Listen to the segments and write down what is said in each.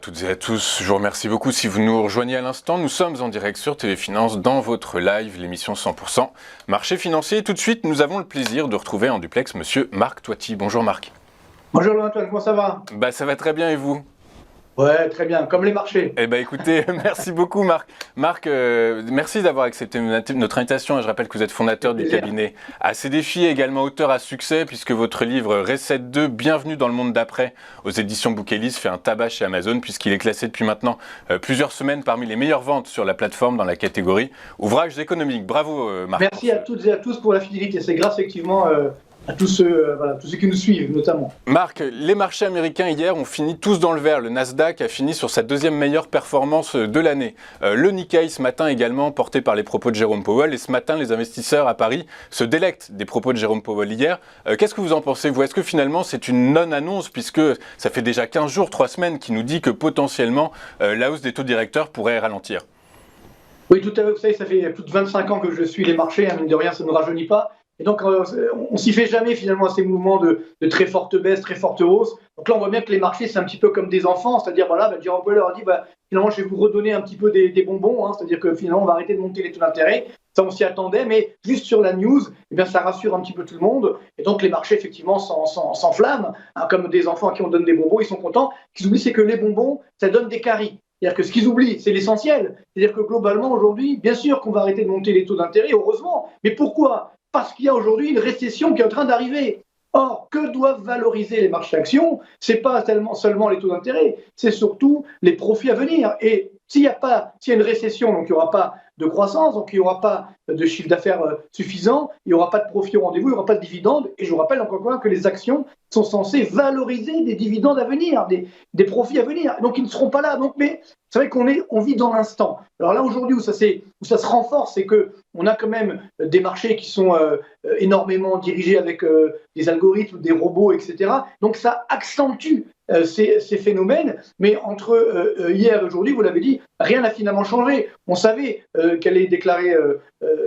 toutes et à tous, je vous remercie beaucoup si vous nous rejoignez à l'instant. Nous sommes en direct sur Téléfinance dans votre live, l'émission 100% marché financier. Tout de suite, nous avons le plaisir de retrouver en duplex monsieur Marc Toiti. Bonjour Marc. Bonjour Antoine, comment ça va? Ça va très bien et vous? Ouais, très bien, comme les marchés. Eh bien écoutez, merci beaucoup Marc. Marc, merci d'avoir accepté notre invitation. Je rappelle que vous êtes fondateur du cabinet À ses défis et également auteur à succès puisque votre livre Reset 2, Bienvenue dans le monde d'après aux éditions Bookelis fait un tabac chez Amazon puisqu'il est classé depuis maintenant plusieurs semaines parmi les meilleures ventes sur la plateforme dans la catégorie ouvrages économiques. Bravo Marc. Merci à toutes et à tous pour la fidélité. C'est grâce effectivement à tous ceux qui nous suivent notamment. Marc, les marchés américains hier ont fini tous dans le vert. Le Nasdaq a fini sur sa deuxième meilleure performance de l'année. Le Nikkei ce matin également porté par les propos de Jérôme Powell. Et ce matin, les investisseurs à Paris se délectent des propos de Jérôme Powell hier. Qu'est-ce que vous en pensez, vous? Est-ce que finalement c'est une non-annonce puisque ça fait déjà 15 jours, 3 semaines qu'il nous dit que potentiellement la hausse des taux directeurs pourrait ralentir? Oui, tout à fait. Vous savez, ça fait plus de 25 ans que je suis les marchés. Mine de rien, ça ne nous rajeunit pas. Et donc, on s'y fait jamais finalement à ces mouvements de très forte baisse, très forte hausse. Donc là, on voit bien que les marchés, c'est un petit peu comme des enfants. C'est-à-dire, Jérôme Powell leur a dit, finalement, je vais vous redonner un petit peu des bonbons. C'est-à-dire que finalement, on va arrêter de monter les taux d'intérêt. Ça, on s'y attendait. Mais juste sur la news, ça rassure un petit peu tout le monde. Et donc, les marchés, effectivement, s'enflamment. Comme des enfants à qui on donne des bonbons, ils sont contents. Ce qu'ils oublient, c'est que les bonbons, ça donne des caries. C'est-à-dire que ce qu'ils oublient, c'est l'essentiel. C'est-à-dire que globalement, aujourd'hui, bien sûr qu'on va arrêter de monter les taux d'intérêt, heureusement. Mais pourquoi? Parce qu'il y a aujourd'hui une récession qui est en train d'arriver. Or, que doivent valoriser les marchés actions? Ce n'est pas seulement les taux d'intérêt, c'est surtout les profits à venir. Et s'il y a une récession, donc il n'y aura pas de croissance, donc il n'y aura pas de chiffre d'affaires suffisant, il n'y aura pas de profit au rendez-vous, il n'y aura pas de dividendes. Et je vous rappelle encore une fois que les actions sont censées valoriser des dividendes à venir, des profits à venir. Donc ils ne seront pas là. Mais c'est vrai qu'on vit dans l'instant. Alors là, aujourd'hui, où ça se renforce, c'est qu'on a quand même des marchés qui sont énormément dirigés avec des algorithmes, des robots, etc. Donc ça accentue ces phénomènes. Mais entre hier et aujourd'hui, vous l'avez dit, rien n'a finalement changé. On savait qu'allait déclarer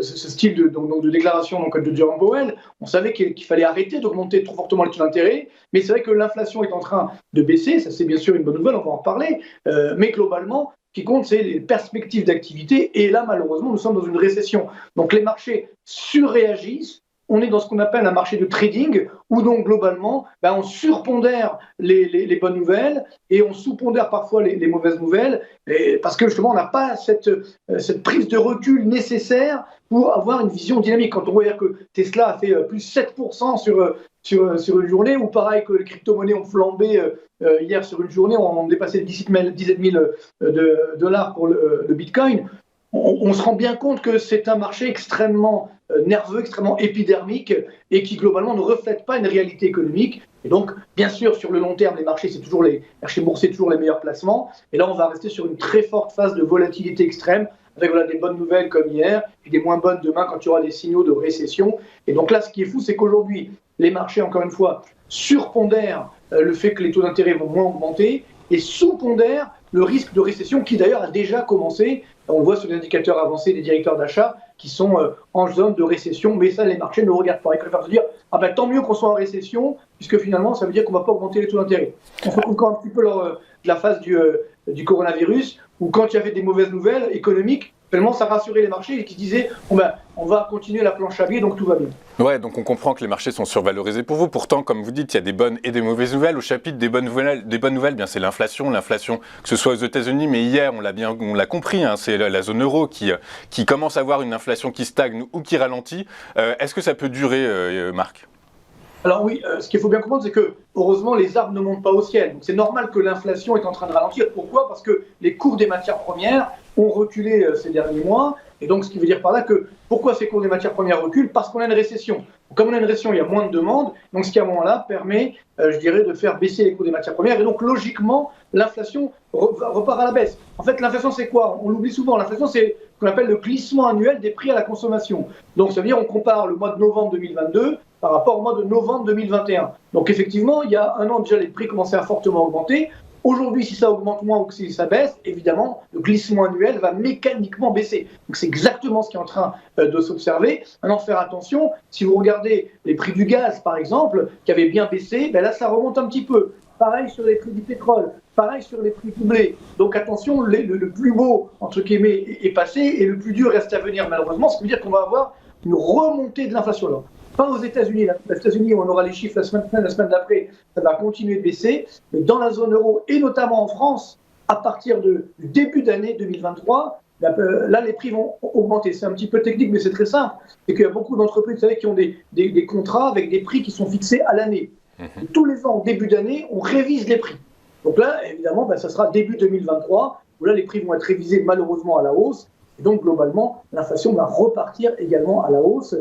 ce style de déclaration de Jérôme Powell. On savait qu'il fallait arrêter d'augmenter trop fortement les taux d'intérêt. Mais c'est vrai que l'inflation est en train de baisser. Ça, c'est bien sûr une bonne nouvelle, on va en reparler. Mais globalement, ce qui compte, c'est les perspectives d'activité. Et là, malheureusement, nous sommes dans une récession. Donc les marchés surréagissent. On est dans ce qu'on appelle un marché de trading, où donc globalement, on surpondère les bonnes nouvelles et on sous-pondère parfois les mauvaises nouvelles, parce que justement, on n'a pas cette prise de recul nécessaire pour avoir une vision dynamique. Quand on voit que Tesla a fait plus 7% sur une journée, ou pareil que les crypto-monnaies ont flambé hier sur une journée, on dépassait 17 000 dollars pour le Bitcoin. On se rend bien compte que c'est un marché extrêmement nerveux, extrêmement épidermique et qui globalement ne reflète pas une réalité économique. Et donc, bien sûr, sur le long terme, les marchés boursiers, toujours les meilleurs placements. Et là, on va rester sur une très forte phase de volatilité extrême avec des bonnes nouvelles comme hier et des moins bonnes demain quand il y aura des signaux de récession. Et donc là, ce qui est fou, c'est qu'aujourd'hui, les marchés, encore une fois, surpondèrent le fait que les taux d'intérêt vont moins augmenter et sous-pondèrent le risque de récession qui d'ailleurs a déjà commencé. On le voit sur les indicateurs avancés des directeurs d'achat qui sont en zone de récession, mais ça les marchés ne le regardent pas. Ils préfèrent se dire tant mieux qu'on soit en récession, puisque finalement ça veut dire qu'on ne va pas augmenter les taux d'intérêt. On se retrouve encore un petit peu lors de la phase du coronavirus, où quand il y avait des mauvaises nouvelles économiques, tellement ça rassurait les marchés et qui disaient on va continuer la planche à billets, donc tout va bien. Ouais, donc on comprend que les marchés sont survalorisés pour vous. Pourtant, comme vous dites, il y a des bonnes et des mauvaises nouvelles. Au chapitre des bonnes nouvelles, c'est l'inflation, que ce soit aux États-Unis, mais hier on l'a compris, c'est la zone euro qui commence à avoir une inflation qui stagne ou qui ralentit. Est-ce que ça peut durer, Marc ? Alors oui, ce qu'il faut bien comprendre, c'est que heureusement les arbres ne montent pas au ciel. Donc c'est normal que l'inflation est en train de ralentir. Pourquoi? Parce que les cours des matières premières ont reculé ces derniers mois. Et donc ce qui veut dire par là que pourquoi ces cours des matières premières reculent? Parce qu'on a une récession. Donc, comme on a une récession, il y a moins de demandes. Donc ce qui à un moment-là permet, de faire baisser les cours des matières premières. Et donc logiquement, l'inflation repart à la baisse. En fait, l'inflation c'est quoi? On l'oublie souvent. L'inflation c'est ce qu'on appelle le glissement annuel des prix à la consommation. Donc ça veut dire on compare le mois de novembre 2022 par rapport au mois de novembre 2021. Donc effectivement, il y a un an déjà, les prix commençaient à fortement augmenter. Aujourd'hui, si ça augmente moins ou que si ça baisse, évidemment, le glissement annuel va mécaniquement baisser. Donc c'est exactement ce qui est en train de s'observer. Maintenant, faire attention, si vous regardez les prix du gaz, par exemple, qui avaient bien baissé, là, ça remonte un petit peu. Pareil sur les prix du pétrole. pareil sur les prix du blé. Donc attention, le plus beau, entre guillemets, est passé et le plus dur reste à venir malheureusement. Ce qui veut dire qu'on va avoir une remontée de l'inflation. Alors, pas aux États-Unis. Les États-Unis, on aura les chiffres la semaine d'après, ça va continuer de baisser. Mais dans la zone euro et notamment en France, à partir du début d'année 2023, là, les prix vont augmenter. C'est un petit peu technique, mais c'est très simple. C'est qu'il y a beaucoup d'entreprises, vous savez, qui ont des contrats avec des prix qui sont fixés à l'année. Et tous les ans, au début d'année, on révise les prix. Donc là, évidemment, ça sera début 2023, où là, les prix vont être révisés malheureusement à la hausse. Et donc, globalement, l'inflation va repartir également à la hausse,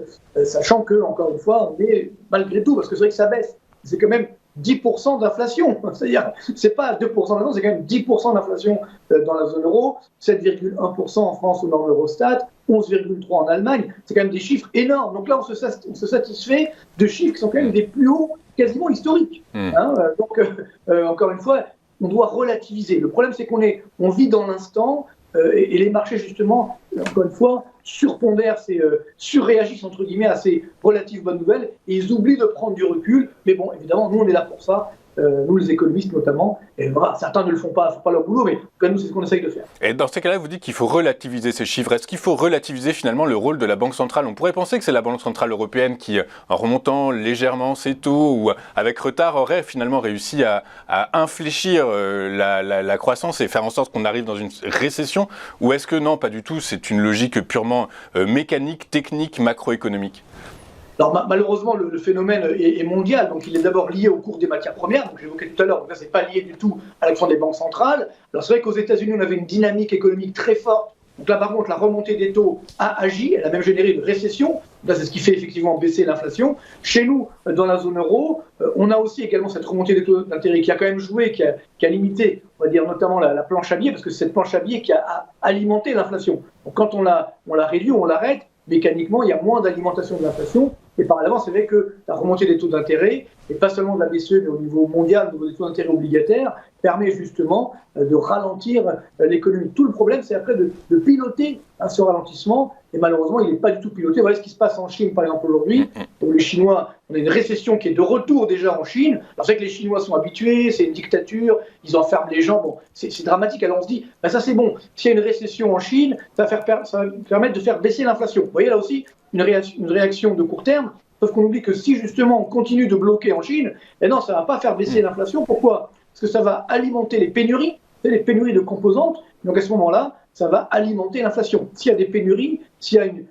sachant que, encore une fois, on est, malgré tout, parce que c'est vrai que ça baisse, c'est quand même 10% d'inflation. C'est-à-dire, c'est pas 2% d'inflation, c'est quand même 10% d'inflation dans la zone euro, 7,1% en France aux normes Eurostat, 11,3% en Allemagne. C'est quand même des chiffres énormes. Donc là, on se satisfait de chiffres qui sont quand même des plus hauts, quasiment historiques. Donc, encore une fois, on doit relativiser. Le problème, c'est qu'on vit dans l'instant, et les marchés, justement, encore une fois, surréagissent, entre guillemets, à ces relatives bonnes nouvelles, et ils oublient de prendre du recul. Mais bon, évidemment, nous, on est là pour ça. Nous, les économistes notamment, et voilà, certains ne le font pas leur boulot, mais en tout cas, nous, c'est ce qu'on essaye de faire. Et dans ces cas-là, vous dites qu'il faut relativiser ces chiffres. Est-ce qu'il faut relativiser finalement le rôle de la Banque centrale ? On pourrait penser que c'est la Banque centrale européenne qui, en remontant légèrement ses taux ou avec retard, aurait finalement réussi à infléchir la croissance et faire en sorte qu'on arrive dans une récession. Ou est-ce que non, pas du tout, c'est une logique purement mécanique, technique, macroéconomique ? Alors malheureusement, le phénomène est mondial, donc il est d'abord lié au cours des matières premières, donc j'évoquais tout à l'heure, donc là c'est pas lié du tout à l'action des banques centrales. Alors c'est vrai qu'aux États-Unis on avait une dynamique économique très forte, donc là par contre la remontée des taux a agi, elle a même généré une récession, là c'est ce qui fait effectivement baisser l'inflation. Chez nous, dans la zone euro, on a aussi également cette remontée des taux d'intérêt qui a quand même joué, qui a limité, on va dire notamment la planche à billets, parce que c'est cette planche à billets qui a alimenté l'inflation. Donc quand on la réduit ou on l'arrête, mécaniquement il y a moins d'alimentation de l'inflation. Et parallèlement, c'est vrai que la remontée des taux d'intérêt, et pas seulement de la BCE, mais au niveau mondial, au niveau des taux d'intérêt obligataires, permet justement de ralentir l'économie. Tout le problème, c'est après de piloter ce ralentissement, et malheureusement, il n'est pas du tout piloté. Voilà ce qui se passe en Chine, par exemple, aujourd'hui. Donc, les Chinois, on a une récession qui est de retour déjà en Chine. Alors, c'est vrai que les Chinois sont habitués, c'est une dictature, ils enferment les gens. Bon, c'est dramatique. Alors, on se dit, ça c'est bon. S'il y a une récession en Chine, ça va permettre de faire baisser l'inflation. Vous voyez là aussi une réaction de court terme, sauf qu'on oublie que si justement on continue de bloquer en Chine, non, ça ne va pas faire baisser l'inflation. Pourquoi ? Parce que ça va alimenter les pénuries de composantes, donc à ce moment-là, ça va alimenter l'inflation. S'il y a des pénuries, s'il y a une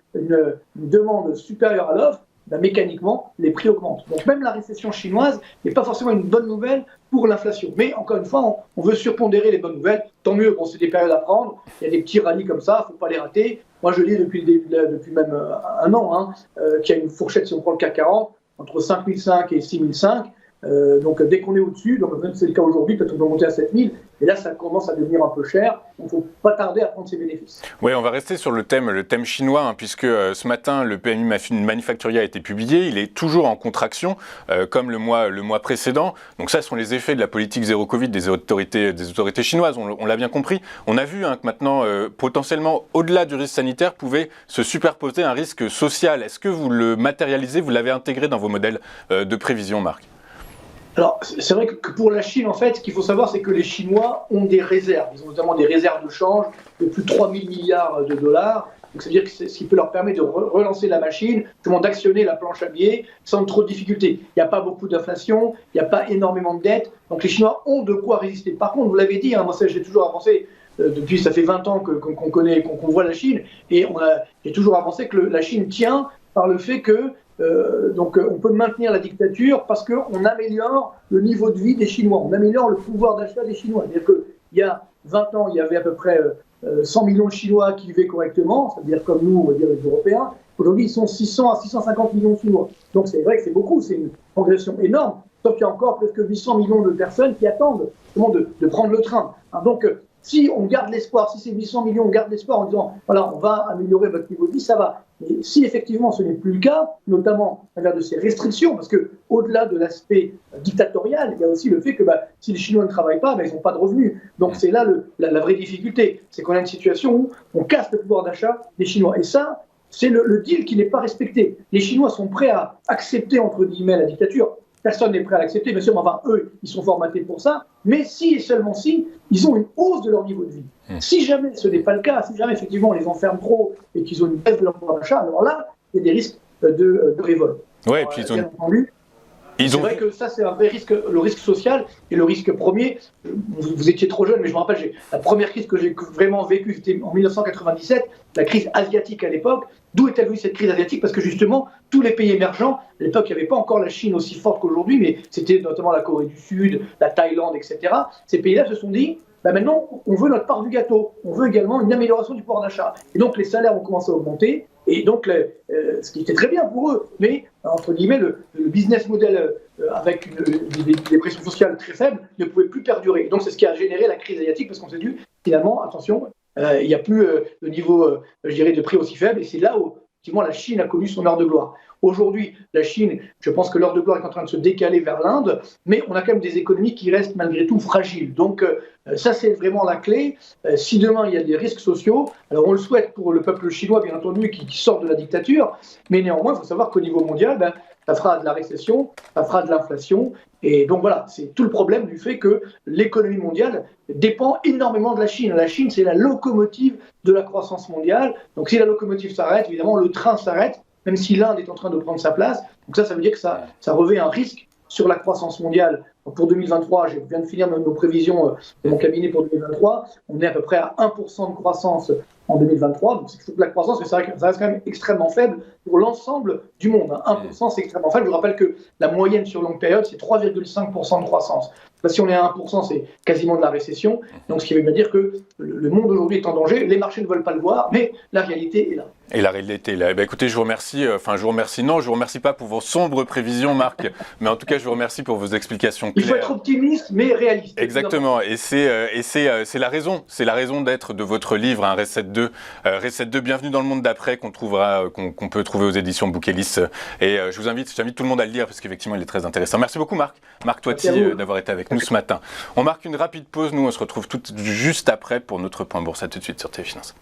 demande supérieure à l'offre, mécaniquement, les prix augmentent. Donc même la récession chinoise n'est pas forcément une bonne nouvelle pour l'inflation. Mais encore une fois, on veut surpondérer les bonnes nouvelles. Tant mieux, bon, c'est des périodes à prendre. Il y a des petits rallyes comme ça, il ne faut pas les rater. Moi, je lis depuis même un an qu'il y a une fourchette, si on prend le CAC 40, entre 5005 et 6005. Donc dès qu'on est au-dessus, donc même si c'est le cas aujourd'hui, peut-être qu'on va monter à 7000, et là ça commence à devenir un peu cher, donc il ne faut pas tarder à prendre ses bénéfices. Oui, on va rester sur le thème chinois, puisque ce matin le PMI manufacturier a été publié, il est toujours en contraction, comme le mois précédent, donc ça ce sont les effets de la politique zéro Covid des autorités chinoises, on l'a bien compris. On a vu que maintenant, potentiellement, au-delà du risque sanitaire, pouvait se superposer un risque social. Est-ce que vous le matérialisez, vous l'avez intégré dans vos modèles de prévision, Marc ? Alors, c'est vrai que pour la Chine, en fait, ce qu'il faut savoir, c'est que les Chinois ont des réserves. Ils ont notamment des réserves de change de plus de 3 000 milliards de dollars. Donc, ça veut dire que c'est ce qui peut leur permettre de relancer la machine, d'actionner la planche à billets sans trop de difficultés. Il n'y a pas beaucoup d'inflation, il n'y a pas énormément de dettes. Donc, les Chinois ont de quoi résister. Par contre, vous l'avez dit, moi, j'ai toujours avancé. Depuis, ça fait 20 ans qu'on voit la Chine. Et j'ai toujours avancé que la Chine tient par le fait que donc on peut maintenir la dictature parce qu'on améliore le niveau de vie des Chinois, on améliore le pouvoir d'achat des Chinois. C'est-à-dire qu'il y a 20 ans, il y avait à peu près 100 millions de Chinois qui vivaient correctement, c'est-à-dire comme nous, on va dire les Européens. Aujourd'hui, ils sont 600 à 650 millions de Chinois. Donc c'est vrai que c'est beaucoup, c'est une progression énorme, sauf qu'il y a encore presque 800 millions de personnes qui attendent de prendre le train. Donc si on garde l'espoir, si ces 800 millions, on garde l'espoir en disant voilà, on va améliorer votre niveau de vie, ça va. Mais si effectivement ce n'est plus le cas, notamment à travers de ces restrictions, parce que au-delà de l'aspect dictatorial, il y a aussi le fait que si les Chinois ne travaillent pas, ils n'ont pas de revenus. Donc c'est là la vraie difficulté, c'est qu'on a une situation où on casse le pouvoir d'achat des Chinois. Et ça, c'est le deal qui n'est pas respecté. Les Chinois sont prêts à accepter, entre guillemets, la dictature. personne n'est prêt à l'accepter, bien sûr, mais enfin, eux, ils sont formatés pour ça, mais si et seulement si, ils ont une hausse de leur niveau de vie. Si jamais ce n'est pas le cas, si jamais effectivement on les enferme trop et qu'ils ont une baisse de leur pouvoir d'achat, alors là, il y a des risques de révolte. Ouais, et puis bien entendu, c'est vrai que ça, c'est un vrai risque, le risque social et le risque premier. Vous étiez trop jeune, mais je me rappelle, la première crise que j'ai vraiment vécue, c'était en 1997, la crise asiatique à l'époque. D'où est-elle venue cette crise asiatique? Parce que justement, tous les pays émergents, à l'époque, il n'y avait pas encore la Chine aussi forte qu'aujourd'hui, mais c'était notamment la Corée du Sud, la Thaïlande, etc. Ces pays-là se sont dit, bah maintenant, on veut notre part du gâteau. On veut également une amélioration du pouvoir d'achat. Et donc, les salaires vont commencer à augmenter. Et donc, ce qui était très bien pour eux, mais entre guillemets, le business model avec des pressions sociales très faibles ne pouvait plus perdurer. Et donc, c'est ce qui a généré la crise asiatique, parce qu'on s'est dit, finalement, attention, il n'y a plus le niveau, je dirais, de prix aussi faible. Et c'est là où, effectivement, la Chine a connu son heure de gloire. Aujourd'hui, la Chine, je pense que l'heure de gloire est en train de se décaler vers l'Inde, mais on a quand même des économies qui restent malgré tout fragiles. Donc ça, c'est vraiment la clé. Si demain, il y a des risques sociaux, alors on le souhaite pour le peuple chinois, bien entendu, qui sort de la dictature, mais néanmoins, il faut savoir qu'au niveau mondial, ça fera de la récession, ça fera de l'inflation. Et donc voilà, c'est tout le problème du fait que l'économie mondiale dépend énormément de la Chine. La Chine, c'est la locomotive de la croissance mondiale. Donc si la locomotive s'arrête, évidemment, le train s'arrête, même si l'Inde est en train de prendre sa place. Donc ça veut dire que ça revêt un risque sur la croissance mondiale. Donc pour 2023, je viens de finir nos prévisions de mon cabinet pour 2023, on est à peu près à 1% de croissance en 2023. Donc c'est toute la croissance, mais c'est vrai que ça reste quand même extrêmement faible pour l'ensemble du monde. 1%, c'est extrêmement faible. Je vous rappelle que la moyenne sur longue période, c'est 3,5% de croissance. Là, si on est à 1%, c'est quasiment de la récession. Donc ce qui veut bien dire que le monde aujourd'hui est en danger. Les marchés ne veulent pas le voir, mais la réalité est là. Et la réalité est là. Écoutez, je vous remercie. Je vous remercie pas pour vos sombres prévisions, Marc, mais en tout cas, je vous remercie pour vos explications claires. Il faut être optimiste, mais réaliste. Exactement. Et c'est la raison. C'est la raison d'être de votre livre, hein, Reset 2. Reset 2, bienvenue dans le monde d'après, qu'on peut trouver aux éditions Bouquelis. Et j'invite tout le monde à le lire parce qu'effectivement, il est très intéressant. Merci beaucoup, Marc. Marc Toiti, d'avoir été avec nous ce matin. On marque une rapide pause. Nous, on se retrouve juste après pour notre point bourse. À tout de suite sur TV Finance.